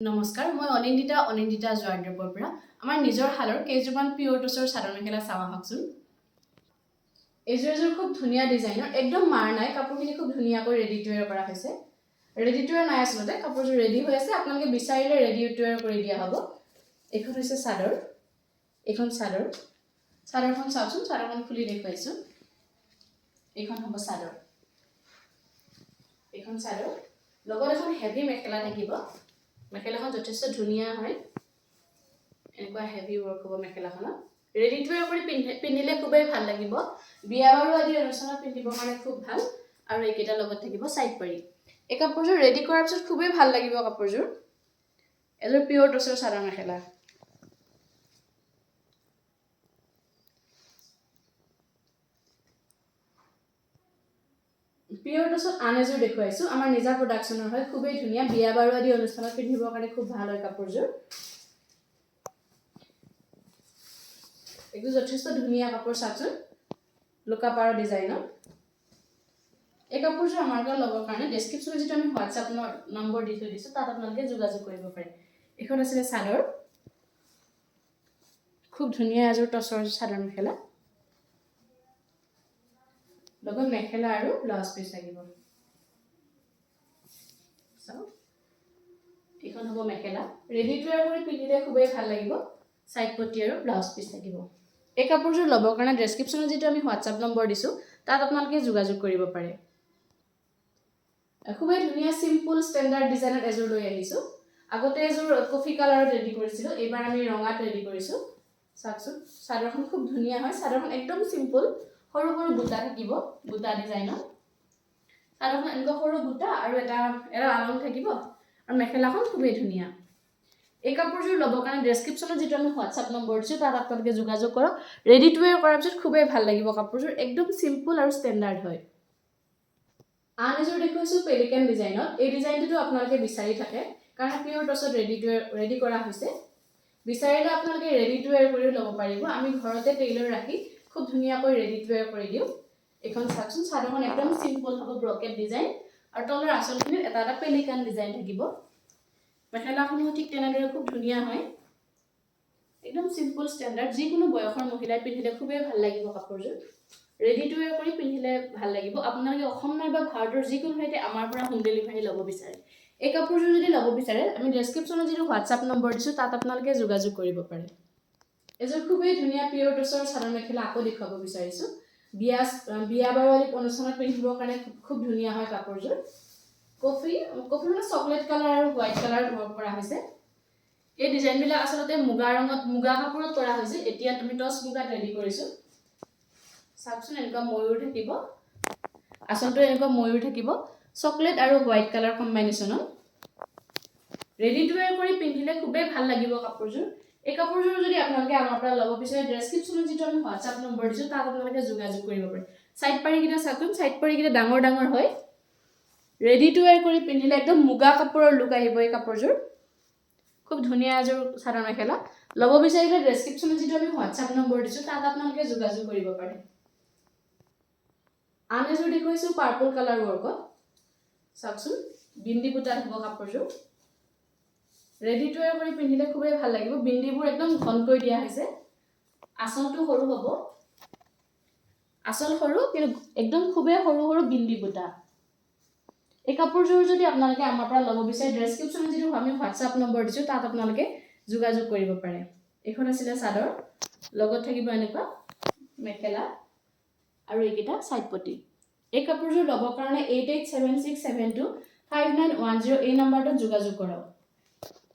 নমস্কাৰ, মই অনিন্দিতা জয়ন্তৰপুৰৰ পৰা আমাৰ নিজৰ হালৰ কেইজোৰমান পিয়ৰ টছৰ চাদৰ মেখেলা চাওঁ আহকচোন। এইযোৰ খুব ধুনীয়া ডিজাইনৰ, একদম মাৰ নাই, কাপোৰখিনি খুব ধুনীয়াকৈ ৰেডি টু ৱেৰ কৰা হৈছে। ৰেডি টু ৱেৰ নাই আচলতে, কাপোৰযোৰ ৰেডি হৈ আছে, আপোনালোকে বিচাৰিলে ৰেডি টু ৱেৰ কৰি দিয়া হ'ব। এইখন হৈছে চাদৰ, এইখন চাদৰ। চাদৰখন চাওকচোন, চাদৰখন খুলি দেখুৱাইছোঁ। এইখন হ'ব চাদৰ, এইখন চাদৰ। লগত এখন হেভি মেখেলা থাকিব। মেখেলাখন যথেষ্ট ধুনীয়া হয়, এনেকুৱা হেভি ৱৰ্ক হ'ব মেখেলাখনত। ৰেডি টু ৱেৰ কৰি পিন্ধিলে খুবেই ভাল লাগিব, বিয়া বাৰু আদি অনুষ্ঠানত পিন্ধিবৰ কাৰণে খুব ভাল। আৰু এইকেইটাৰ লগত থাকিব চাইড পাৰি। এই কাপোৰযোৰ ৰেডি কৰাৰ পিছত খুবেই ভাল লাগিব। কাপোৰযোৰ এযোৰ পিয়ৰ টছৰ চাদৰ মেখেলা। পিয়ৰ টছত আন এযোৰ দেখুৱাইছোঁ, আমাৰ নিজা প্ৰডাকশ্যনৰ হয়, খুবেই ধুনীয়া, বিয়া বাৰু আদি অনুষ্ঠানত পিন্ধিবৰ কাৰণে খুব ভাল হয় কাপোৰযোৰ। এইটো যথেষ্ট ধুনীয়া কাপোৰ, চাওকচোন, লোকাপাৰৰ ডিজাইনৰ। এই কাপোৰযোৰ আমাৰ লগত ল'বৰ কাৰণে ডেছক্ৰিপশ্যনত যিটো আমি হোৱাটছআপ নম্বৰ দি থৈ দিছোঁ, তাত আপোনালোকে যোগাযোগ কৰিব পাৰে। এইখন আছিলে চাদৰ, খুব ধুনীয়া এযোৰ টছৰ চাদৰ মেখেলা। লগত মেখেলা আৰু ব্লাউজ পিচ লাগিব। চাওক, এইখন হ'ব মেখেলা। ৰেডি টু ৱেৰ কৰি পিন্ধিলে খুবেই ভাল লাগিব, চাইড পটি আৰু ব্লাউজ পিচ থাকিব। এই কাপোৰযোৰ ল'বৰ কাৰণে ডেছক্ৰিপশ্যনত যিটো আমি হোৱাটছআপ নম্বৰ দিছোঁ, তাত আপোনালোকে যোগাযোগ কৰিব পাৰে। খুবেই ধুনীয়া চিম্পুল ষ্টেণ্ডাৰ্ড ডিজাইনত এযোৰ লৈ আহিছোঁ। আগতে এযোৰ কফি কালাৰত ৰেডি কৰিছিলোঁ, এইবাৰ আমি ৰঙাত ৰেডি কৰিছোঁ। চাওকচোন, চাদৰখন খুব ধুনীয়া হয়, চাদৰখন একদম চিম্পুল, সৰু সৰু বুটা থাকিব, বুটা ডিজাইনত। চাদৰখন এনেকুৱা সৰু বুটা আৰু এটা আলং থাকিব, আৰু মেখেলাখন খুবেই ধুনীয়া। এই কাপোৰযোৰ ল'বৰ কাৰণে ডেছক্ৰিপশ্যনত যিটো আমি হোৱাটছআপ নম্বৰ দিছোঁ, তাত আপোনালোকে যোগাযোগ কৰক। ৰেডি টু ৱেৰ কৰাৰ পিছত খুবেই ভাল লাগিব কাপোৰযোৰ, একদম চিম্পুল আৰু ষ্টেণ্ডাৰ্ড হয়। আন এযোৰ দেখুৱাইছোঁ পেলিকান ডিজাইনত। এই ডিজাইনটোতো আপোনালোকে বিচাৰি থাকে, কাৰণ পিয়ৰ টছত ৰেডি কৰা হৈছে। বিচাৰিলে আপোনালোকে ৰেডি টু ৱেৰ কৰিও ল'ব পাৰিব। আমি ঘৰতে টেইলৰ ৰাখি খুব ধুনীয়াকৈ ৰেডি টু ৱেৰ কৰি দিওঁ। এইখন চাওকচোন, চাদৰখন একদম চিম্পুল হ'ব, ব্ৰকেট ডিজাইন, আৰু তলৰ আঁচলখিনিত এটা এটা পেলিকান ডিজাইন থাকিব। মেখেলাখনো ঠিক তেনেদৰে খুব ধুনীয়া হয়, একদম চিম্পুল ষ্টেণ্ডাৰ্ড। যিকোনো বয়সৰ মহিলাই পিন্ধিলে খুবেই ভাল লাগিব কাপোৰযোৰ। ৰেডি টু ৱেৰ কৰি পিন্ধিলে ভাল লাগিব। আপোনালোকে অসম নাইবা ভাৰতৰ যিকোনো ঠাইতে আমাৰ পৰা হোম ডেলিভাৰী ল'ব বিচাৰে। এই কাপোৰযোৰ যদি ল'ব বিচাৰে, আমি ডেছক্ৰিপশ্যনত যিটো হোৱাটছআপ নম্বৰ দিছোঁ, তাত আপোনালোকে যোগাযোগ কৰিব পাৰে। এযোৰ খুবেই ধুনীয়া পিয়ৰ টছৰ চাদৰ মেখেলা আকৌ দেখুৱাব বিচাৰিছোঁ। বিয়া বাৰু আদি অনুষ্ঠানত পিন্ধিবৰ কাৰণে খুব ধুনীয়া হয় কাপোৰযোৰ। কফি মানে চকলেট কালাৰ আৰু হোৱাইট কালাৰ ৱৰ্ক কৰা হৈছে। এই ডিজাইনবিলাক আচলতে মুগা কাপোৰত কৰা হৈছে। এতিয়া আমি টছ মুগাত ৰেডি কৰিছোঁ। চাওকচোন, এনেকুৱা ময়ূৰ থাকিব, আচলতে এনেকুৱা ময়ূৰ থাকিব, চকলেট আৰু হোৱাইট কালাৰ কম্বাইনেশ্যনত। ৰেডি টু ৱেৰ কৰি পিন্ধিলে খুবেই ভাল লাগিব কাপোৰযোৰ। এই কাপোৰযোৰ যদি আপোনালোকে আমাৰ পৰা ল'ব বিচাৰে, ডেছক্ৰিপশ্যনত যিটো আমি হোৱাটছআপ নম্বৰ দিছোঁ, তাত আপোনালোকে যোগাযোগ কৰিব পাৰে। চাইড পাৰিকেইটা চাওকচোন, চাইড পাৰিকেইটা ডাঙৰ ডাঙৰ হয়। ৰেডি টু ৱেৰ কৰি পিন্ধিলে একদম মুগা কাপোৰৰ লুক আহিব এই কাপোৰযোৰ। খুব ধুনীয়া এযোৰ চাদৰ মেখেলা। ল'ব বিচাৰিলে ডেছক্ৰিপশ্যনত যিটো আমি হোৱাটছআপ নম্বৰ দিছোঁ, তাত আপোনালোকে যোগাযোগ কৰিব পাৰে। আন এযোৰ দেখুৱাইছোঁ পাৰ্পল কালাৰ ৱৰ্কত। চাওকচোন, বিন্দি বুটা থাকিব কাপোৰযোৰ। ৰেডি টু ৱেৰ কৰি পিন্ধিলে খুবেই ভাল লাগিব। বিন্দিবোৰ একদম ঘনকৈ দিয়া হৈছে। আঁচলটো সৰু হ'ব, আঁচল সৰু, কিন্তু একদম খুবেই সৰু সৰু বিন্দি বুটা। এই কাপোৰযোৰ যদি আপোনালোকে আমাৰ পৰা ল'ব বিচাৰে, ডেছক্ৰিপশ্যনত যিটো আমি হোৱাটছআপ নম্বৰ দিছোঁ, তাত আপোনালোকে যোগাযোগ কৰিব পাৰে। এইখন আছিলে চাদৰ, লগত থাকিব এনেকুৱা মেখেলা আৰু এইকেইটা চাইড পটি। এই কাপোৰযোৰ ল'বৰ কাৰণে 8876725910 এই নম্বৰটোত যোগাযোগ কৰক।